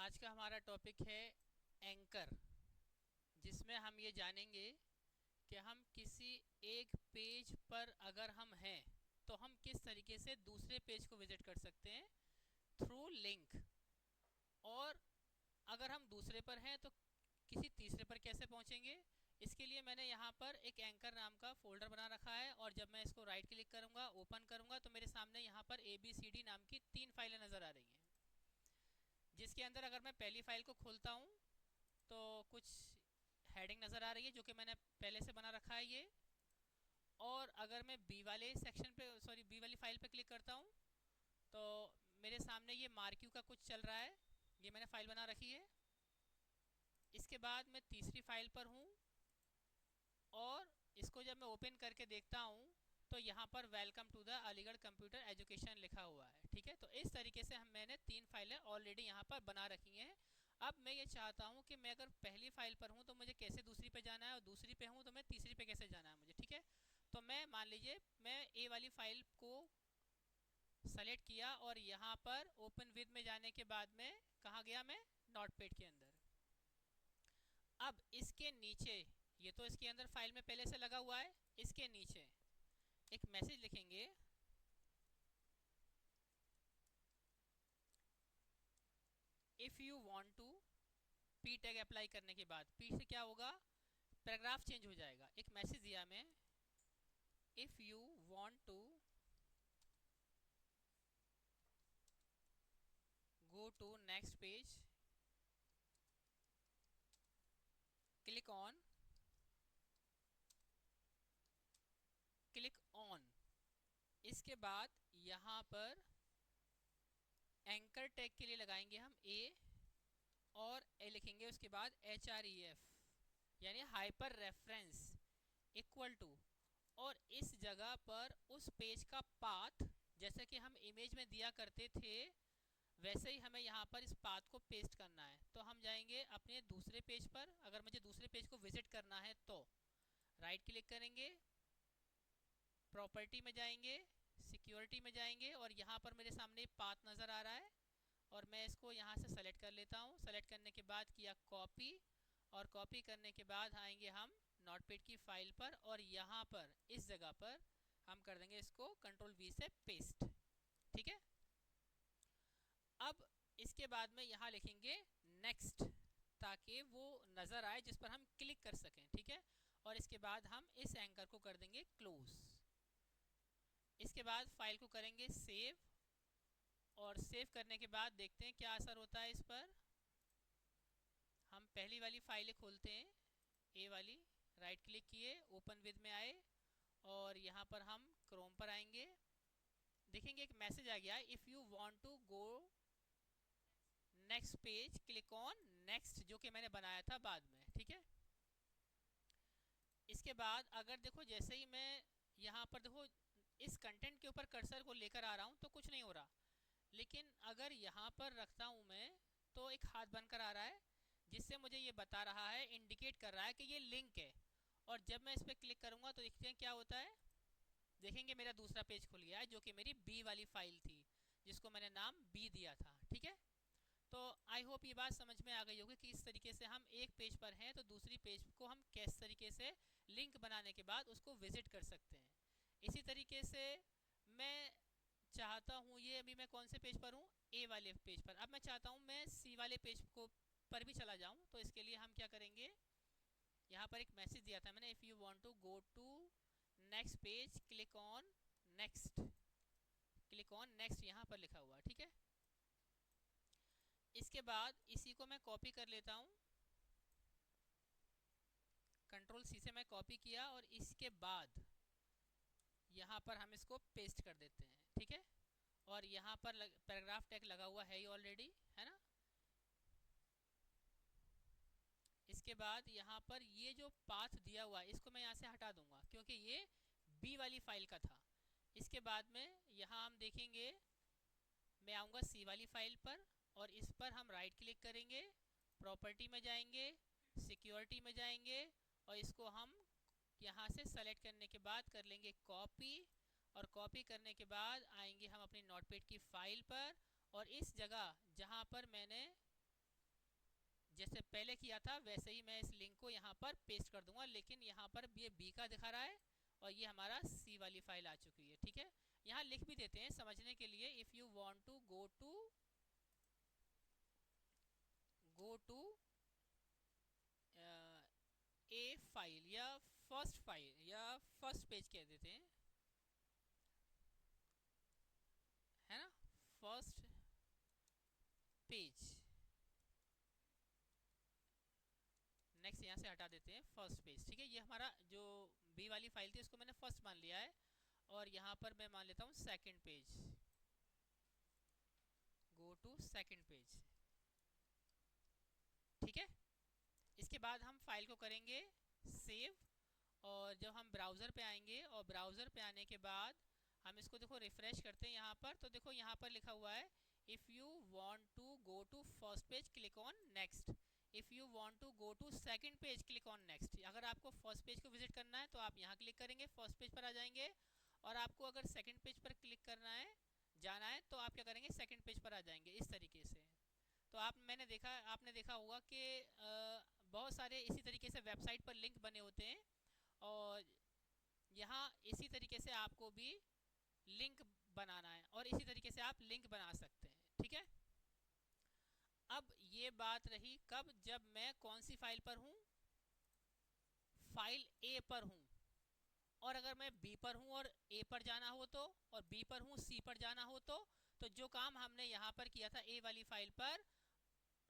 आज का हमारा टॉपिक है एंकर, जिसमें हम ये जानेंगे कि हम किसी एक पेज पर अगर हम हैं तो हम किस तरीके से दूसरे पेज को विजिट कर सकते हैं थ्रू लिंक, और अगर हम दूसरे पर हैं तो किसी तीसरे पर कैसे पहुंचेंगे। इसके लिए मैंने यहाँ पर एक एंकर नाम का फोल्डर बना रखा है, और जब मैं इसको राइट क्लिक करूँगा, ओपन करूँगा, तो मेरे सामने यहाँ पर ABCD नाम की 3 फाइलें नज़र आ रही हैं। जिसके अंदर अगर मैं पहली फाइल को खोलता हूँ तो कुछ हेडिंग नज़र आ रही है जो कि मैंने पहले से बना रखा है ये। और अगर मैं बी वाले सेक्शन पे बी वाली फाइल पे क्लिक करता हूँ तो मेरे सामने ये मार्क्यू का कुछ चल रहा है, ये मैंने फाइल बना रखी है। इसके बाद मैं तीसरी फाइल पर हूँ और इसको जब मैं ओपन करके देखता हूँ तो यहाँ पर welcome to the Aligarh computer education लिखा हुआ है। ठीक है, तो इस तरीके से मैंने 3 फाइलें ऑलरेडी यहाँ पर बना रखी हैं। अब मैं ये चाहता हूँ कि मैं अगर पहली फाइल पर हूँ तो मुझे कैसे दूसरी पे जाना है, और दूसरी पे हूँ तो मैं तीसरी पे कैसे जाना है मुझे। ठीक है, तो मैं मान लीजिए मैं ए वाली फाइल को सेलेक्ट किया और यहाँ पर ओपन विद में जाने के बाद में कहाँ गया, मैं नोटपैड के अंदर। अब इसके नीचे, ये तो इसके अंदर फाइल में पहले से लगा हुआ है, इसके नीचे एक मैसेज लिखेंगे, if you want to, P tag apply करने के बाद पी से क्या होगा, पैराग्राफ चेंज हो जाएगा। एक मैसेज दिया मैं, if you want to go to next page, click on इसके बाद यहाँ पर एंकर टैग के लिए लगाएंगे हम ए, और ए लिखेंगे उसके बाद HREF यानी हाइपर रेफरेंस इक्वल टू, और इस जगह पर उस पेज का पाथ जैसे कि हम इमेज में दिया करते थे वैसे ही हमें यहाँ पर इस पाथ को पेस्ट करना है। तो हम जाएंगे अपने दूसरे पेज पर, अगर मुझे दूसरे पेज को विजिट करना है तो राइट क्लिक करेंगे, प्रॉपर्टी में जाएंगे, सिक्योरिटी में जाएंगे, और यहाँ पर मेरे सामने पाथ नज़र आ रहा है और मैं इसको यहाँ से सेलेक्ट कर लेता हूँ। सेलेक्ट करने के बाद किया कॉपी, और कॉपी करने के बाद आएंगे हम नोटपैड की फाइल पर, और यहाँ पर इस जगह पर हम कर देंगे इसको Ctrl+V से पेस्ट। ठीक है, अब इसके बाद में यहाँ लिखेंगे नेक्स्ट, ताकि वो नज़र आए जिस पर हम क्लिक कर सकें। ठीक है, और इसके बाद हम इस एंकर को कर देंगे क्लोज। इसके बाद फाइल को करेंगे सेव, और सेव करने के बाद देखते हैं क्या असर होता है इस पर। हम पहली वाली फाइलें खोलते हैं, ए वाली, राइट क्लिक किए, ओपन विद में आए, और यहाँ पर हम क्रोम पर आएंगे, देखेंगे एक मैसेज आ गया, if you want to go next page click on next, जो कि मैंने बनाया था बाद में। ठीक है, इसके बाद अगर देखो जैसे ही मैं यहाँ पर देखो इस कंटेंट के ऊपर कर्सर को लेकर आ रहा हूँ तो कुछ नहीं हो रहा, लेकिन अगर यहाँ पर रखता हूँ मैं तो एक हाथ बनकर आ रहा है जिससे मुझे ये बता रहा है, इंडिकेट कर रहा है कि ये लिंक है। और जब मैं इस पर क्लिक करूँगा तो देखते हैं क्या होता है, देखेंगे मेरा दूसरा पेज खुल गया है जो कि मेरी बी वाली फाइल थी जिसको मैंने नाम बी दिया था। ठीक है, तो आई होप ये बात समझ में आ गई होगी कि इस तरीके से हम एक पेज पर हैं तो दूसरी पेज को हम किस तरीके से लिंक बनाने के बाद उसको विजिट कर सकते हैं। इसी तरीके से मैं चाहता हूँ, ये अभी मैं कौन से पेज पर हूँ, ए वाले पेज पर, अब मैं चाहता हूँ मैं सी वाले पेज को पर भी चला जाऊँ, तो इसके लिए हम क्या करेंगे, यहाँ पर एक मैसेज दिया था मैंने, if you want to go to next page click on next यहाँ पर लिखा हुआ। ठीक है, इसके बाद इसी को मैं कॉपी कर लेता हूँ, Ctrl+C से मैं कॉपी किया, और इसके बाद यहाँ पर हम इसको पेस्ट कर देते हैं। ठीक है, और यहाँ पर पैराग्राफ टैग लगा हुआ है ही ऑलरेडी, है ना। इसके बाद यहाँ पर ये जो पाथ दिया हुआ है इसको मैं यहाँ से हटा दूंगा क्योंकि ये बी वाली फाइल का था। इसके बाद में यहाँ हम देखेंगे, मैं आऊँगा सी वाली फाइल पर, और इस पर हम राइट क्लिक करेंगे, प्रॉपर्टी में जाएंगे, सिक्योरिटी में जाएंगे, और इसको हम यहाँ से सेलेक्ट करने के बाद कर लेंगे कॉपी, और कॉपी करने के बाद आएंगे हम अपनी नोटपैड की फाइल पर, और इस जगह जहाँ पर मैंने जैसे पहले किया था वैसे ही मैं इस लिंक को यहाँ पर पेस्ट कर दूंगा, लेकिन यहाँ पर ये बी का दिखा रहा है और ये हमारा सी वाली फाइल आ चुकी है। ठीक है, यहाँ लिख भी देते हैं समझने के लिए, if you want to go to a file या फर्स्ट फाइल या फर्स्ट पेज कह देते हैं, है ना, फर्स्ट पेज। नेक्स्ट यहाँ से हटा देते हैं फर्स्ट पेज। ठीक है, ये हमारा जो बी वाली फाइल थी उसको मैंने फर्स्ट मान लिया है, और यहाँ पर मैं मान लेता हूँ second page, go to second page. ठीक है, इसके बाद हम फाइल को करेंगे सेव, और जब हम ब्राउज़र पे आएंगे और ब्राउज़र पे आने के बाद हम इसको देखो रिफ्रेश करते हैं यहाँ पर, तो देखो यहाँ पर लिखा हुआ है if you want to go to first page click on next, if you want to go to second page click on next. अगर आपको फर्स्ट पेज को विजिट करना है तो आप यहाँ क्लिक करेंगे, फर्स्ट पेज पर आ जाएंगे, और आपको अगर सेकंड पेज पर क्लिक करना है जाना है तो आप क्या करेंगे, सेकंड पेज पर आ जाएंगे इस तरीके से। तो आपने देखा होगा कि बहुत सारे इसी तरीके से वेबसाइट पर लिंक बने होते हैं, और यहाँ इसी तरीके से आपको भी लिंक बनाना है और इसी तरीके से आप लिंक बना सकते हैं। ठीक है, अब ये बात रही कब, जब मैं कौन सी फाइल पर हूँ, फाइल ए पर हूँ, और अगर मैं बी पर हूँ और ए पर जाना हो तो, और बी पर हूँ सी पर जाना हो तो जो काम हमने यहाँ पर किया था ए वाली फाइल पर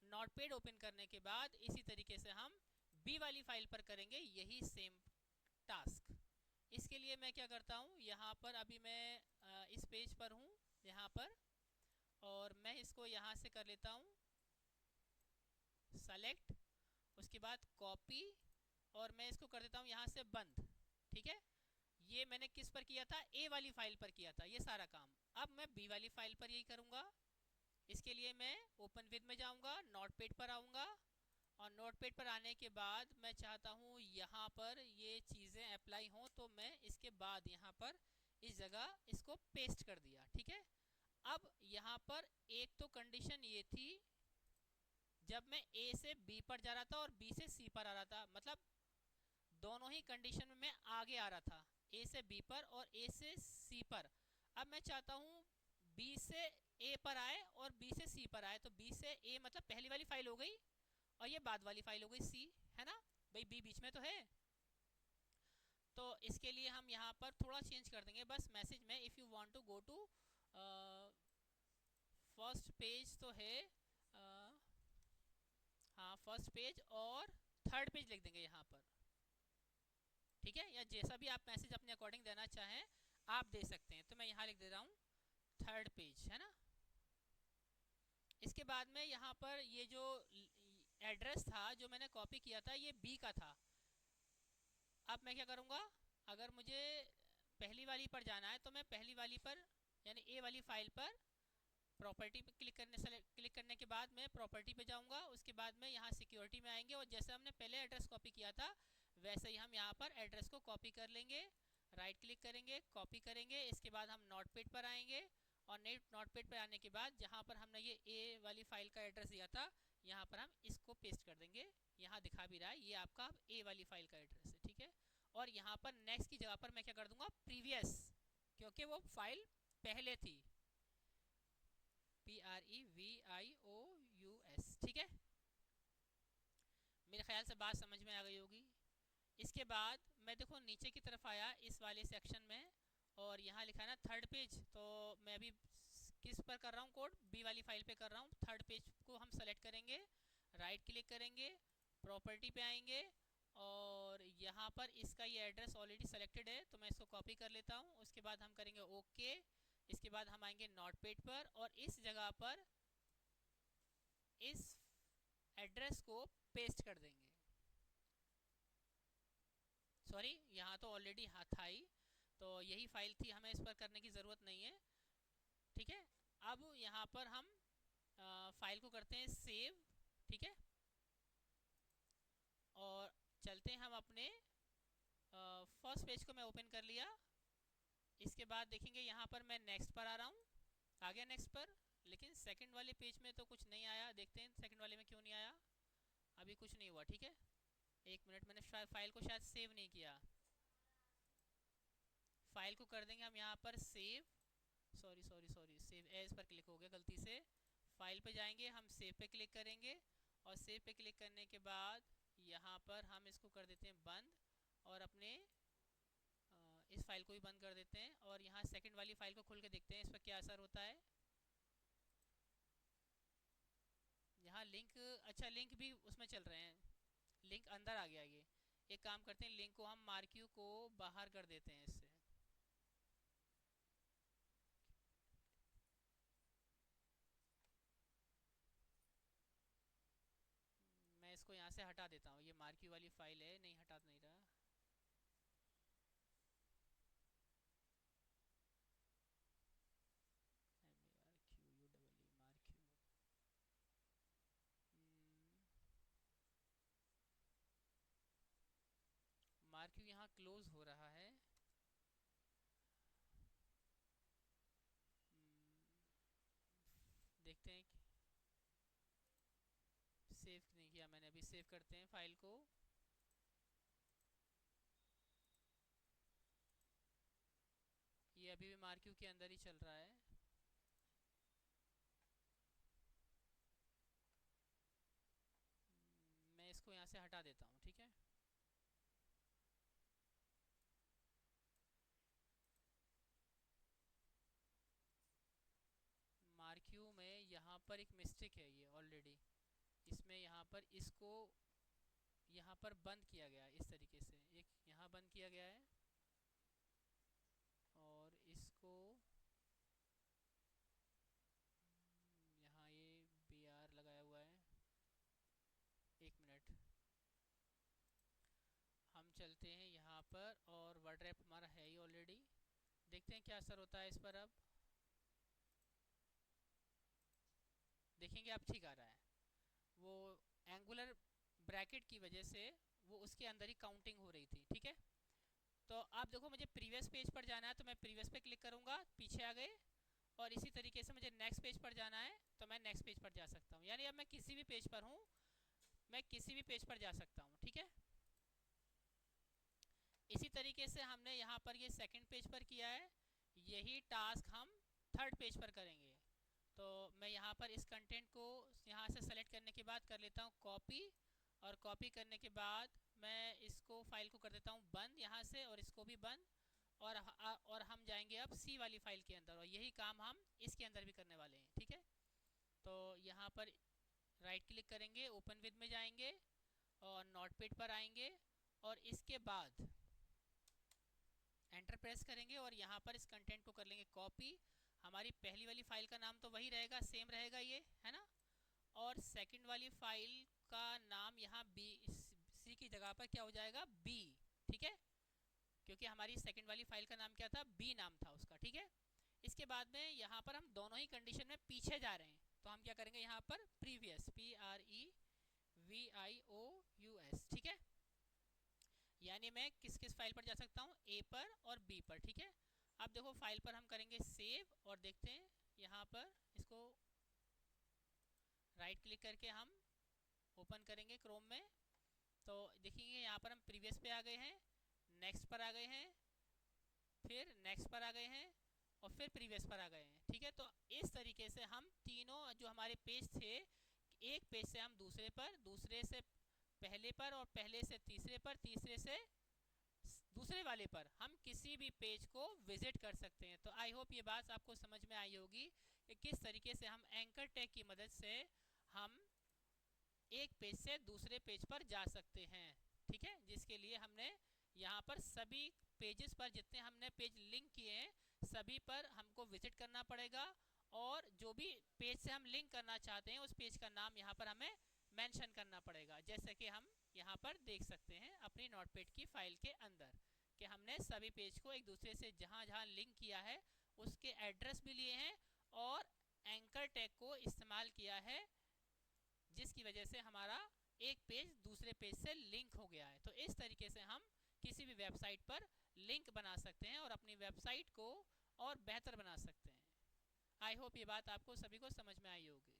नोटपैड ओपन करने के बाद, इसी तरीके से हम बी वाली फाइल पर करेंगे यही सेम टास्क। इसके लिए मैं क्या करता हूँ, यहाँ पर अभी मैं इस पेज पर हूँ यहाँ पर, और मैं इसको यहाँ से कर लेता हूँ सेलेक्ट, उसके बाद कॉपी, और मैं इसको कर देता हूँ यहाँ से बंद। ठीक है, ये मैंने किस पर किया था, ए वाली फाइल पर किया था ये सारा काम। अब मैं बी वाली फाइल पर यही करूँगा। इसके लिए मैं ओपन विद में जाऊँगा, नोटपैड पर आऊँगा, और नोटपैड पर आने के बाद मैं चाहता हूँ यहाँ पर ये चीज़ें अप्लाई हों, तो मैं इसके बाद यहाँ पर इस जगह इसको पेस्ट कर दिया। ठीक है, अब यहाँ पर एक तो कंडीशन ये थी जब मैं ए से बी पर जा रहा था और बी से सी पर आ रहा था, मतलब दोनों ही कंडीशन में मैं आगे आ रहा था, ए से बी पर और ए से सी पर। अब मैं चाहता हूँ बी से ए पर आए और बी से सी पर आए, तो बी से ए मतलब पहली वाली फाइल हो गई और ये बाद वाली फाइल हो गई सी, है ना भाई, बी बीच में तो है। तो इसके लिए हम यहाँ पर थोड़ा चेंज कर देंगे बस मैसेज में, if you want to go to first page तो है, हाँ फर्स्ट पेज, और थर्ड पेज लिख देंगे यहाँ पर। ठीक है, या जैसा भी आप मैसेज अपने अकॉर्डिंग देना चाहें आप दे सकते हैं, तो मैं यहाँ लिख दे रहा हूँ थर्ड पेज, है ना। इसके बाद में यहाँ पर ये जो एड्रेस था जो मैंने कॉपी किया था ये बी का था। अब मैं क्या करूँगा, अगर मुझे पहली वाली पर जाना है तो मैं पहली वाली पर यानी ए वाली फाइल पर प्रॉपर्टी पे क्लिक करने के बाद मैं प्रॉपर्टी पे जाऊंगा, उसके बाद में यहाँ सिक्योरिटी में आएंगे, और जैसे हमने पहले एड्रेस कॉपी किया था वैसे ही हम यहाँ पर एड्रेस को कॉपी कर लेंगे, राइट क्लिक करेंगे, कॉपी करेंगे, इसके बाद हम नोटपैड पर आएंगे, और नोटपैड पर आने के बाद जहाँ पर हमने ये ए वाली फाइल का एड्रेस दिया था यहाँ पर हम इसको पेस्ट कर देंगे। यहाँ दिखा भी रहा है ये आपका अब ए वाली फाइल का एड्रेस है। ठीक है, और यहाँ पर नेक्स्ट की जगह पर मैं क्या कर दूंगा, प्रीवियस, क्योंकि वो फाइल पहले थी, PREVIOUS। ठीक है, मेरे ख्याल से बात समझ में आ गई होगी। इसके बाद मैं देखो नीचे की तरफ आया इस वाले सेक्शन में, और यहाँ लिखा है ना थर्ड पेज, तो मैं अभी किस पर कर रहा हूँ कोड, बी वाली फाइल पे कर रहा हूँ। थर्ड पेज को हम सेलेक्ट करेंगे, राइट क्लिक करेंगे, प्रॉपर्टी पे आएंगे, और यहाँ पर इसका ये एड्रेस ऑलरेडी सेलेक्टेड है तो मैं इसको कॉपी कर लेता हूँ। उसके बाद हम करेंगे ओके, इसके बाद हम आएंगे नोटपैड पर और इस जगह पर इस एड्रेस को पेस्ट कर देंगे। सॉरी, यहाँ तो ऑलरेडी था ही, तो यही फाइल थी, हमें इस पर करने की ज़रूरत नहीं है। ठीक है, अब यहाँ पर हम फाइल को करते हैं सेव। ठीक है, और चलते हैं हम अपने फर्स्ट पेज को मैं ओपन कर लिया। इसके बाद देखेंगे यहाँ पर मैं नेक्स्ट पर आ रहा हूँ, आ गया नेक्स्ट पर, लेकिन सेकंड वाले पेज में तो कुछ नहीं आया। देखते हैं सेकंड वाले में क्यों नहीं आया। अभी कुछ नहीं हुआ, ठीक है। 1 मिनट, मैंने शायद फाइल को शायद सेव नहीं किया। फाइल को कर देंगे हम यहाँ पर save, sorry sorry sorry, save as पर क्लिक हो गया गलती से। फाइल पे जाएंगे, हम सेव पे क्लिक करेंगे, और सेव पे क्लिक करने के बाद यहाँ पर हम इसको कर देते हैं बंद, और अपने इस फाइल को भी बंद कर देते हैं। और यहाँ सेकंड वाली फाइल को खोल के देखते हैं इस पर क्या असर होता है। यहाँ लिंक, अच्छा लिंक भी उसमें चल रहे हैं, लिंक अंदर आ गया ये। एक काम करते हैं, लिंक को हम मार्क्यू को बाहर कर देते हैं इससे। मैं इसको यहाँ से हटा देता हूँ, ये मार्क्यू वाली फाइल है, नहीं हटा नहीं रहा। MARQUE मार्क्यू, मार्क्यू यहाँ क्लोज हो रहा है। देखते हैं कि सेव नहीं किया मैंने, अभी सेव करते हैं फाइल को। ये अभी भी मार्क्यू के अंदर ही चल रहा है। मैं इसको यहाँ से हटा देता हूँ, ठीक है। मार्क्यू में यहाँ पर एक मिस्टेक है, ये ऑलरेडी इसमें यहाँ पर इसको यहाँ पर बंद किया गया है इस तरीके से, एक यहाँ बंद किया गया है, और इसको यहाँ ये BR लगाया हुआ है। 1 मिनट, हम चलते हैं यहाँ पर, और वर्ड रैप हमारा है ही ऑलरेडी। देखते हैं क्या असर होता है इस पर। अब देखेंगे अब ठीक आ रहा है। वो एंगुलर ब्रैकेट की वजह से वो उसके अंदर ही काउंटिंग हो रही थी, ठीक है। तो आप देखो, मुझे प्रीवियस पेज पर जाना है तो मैं प्रीवियस पे क्लिक करूंगा, पीछे आ गए। और इसी तरीके से मुझे नेक्स्ट पेज पर जाना है तो मैं नेक्स्ट पेज पर जा सकता हूँ, यानी अब मैं किसी भी पेज पर हूँ, मैं किसी भी पेज पर जा सकता हूँ, ठीक है। इसी तरीके से हमने यहाँ पर ये सेकंड पेज पर किया है, यही टास्क हम थर्ड पेज पर करेंगे। तो मैं यहाँ पर इस कंटेंट को यहाँ से सेलेक्ट करने के बाद कर लेता हूँ कॉपी, और कॉपी करने के बाद मैं इसको फाइल को कर देता हूँ बंद यहाँ से, और इसको भी बंद। और हम जाएंगे अब सी वाली फाइल के अंदर, और यही काम हम इसके अंदर भी करने वाले हैं, ठीक है। तो यहाँ पर राइट क्लिक करेंगे, ओपन विद में जाएंगे, और नोटपैड पर आएंगे, और इसके बाद एंटर प्रेस करेंगे, और यहाँ पर इस कंटेंट को कर लेंगे कॉपी। हमारी पहली वाली फाइल का नाम तो वही रहेगा, सेम रहेगा ये, है ना। और सेकंड वाली फाइल का नाम यहाँ बी, सी की जगह पर क्या हो जाएगा, बी, ठीक है। क्योंकि हमारी सेकंड वाली फाइल का नाम क्या था, बी नाम था उसका, ठीक है। इसके बाद में यहाँ पर हम दोनों ही कंडीशन में पीछे जा रहे हैं, तो हम क्या करेंगे यहाँ पर प्रीवियस, PREVIOUS, ठीक है। यानी मैं किस किस फाइल पर जा सकता हूँ, ए पर और बी पर, ठीक है। अब देखो फाइल पर हम करेंगे सेव, और देखते हैं यहाँ पर इसको राइट क्लिक करके हम ओपन करेंगे क्रोम में। तो देखेंगे यहाँ पर हम प्रीवियस पे आ गए हैं, नेक्स्ट पर आ गए हैं, फिर नेक्स्ट पर आ गए हैं, और फिर प्रीवियस पर आ गए हैं, ठीक है। तो इस तरीके से हम तीनों जो हमारे पेज थे, एक पेज से हम दूसरे पर, दूसरे से पहले पर, और पहले से तीसरे पर, तीसरे से दूसरे वाले पर हम किसी भी पेज को विजिट कर सकते हैं। तो आई होप ये बात आपको समझ में आई होगी कि किस तरीके से हम एंकर टैग की मदद से हम एक पेज से दूसरे पेज पर जा सकते हैं, ठीक है। जिसके लिए हमने यहाँ पर सभी पेजेस पर, जितने हमने पेज लिंक किए हैं, सभी पर हमको विजिट करना पड़ेगा, और जो भी पेज से हम लिंक करना चाहते हैं उस पेज का नाम यहाँ पर हमें मेंशन करना पड़ेगा। जैसे कि हम यहाँ पर देख सकते हैं अपनी नोटपैड की फाइल के अंदर कि हमने सभी पेज को एक दूसरे से जहाँ जहाँ लिंक किया है उसके एड्रेस भी लिए हैं, और एंकर टैग को इस्तेमाल किया है, जिसकी वजह से हमारा एक पेज दूसरे पेज से लिंक हो गया है। तो इस तरीके से हम किसी भी वेबसाइट पर लिंक बना सकते हैं और अपनी वेबसाइट को और बेहतर बना सकते हैं। आई होप ये बात आपको सभी को समझ में आई होगी।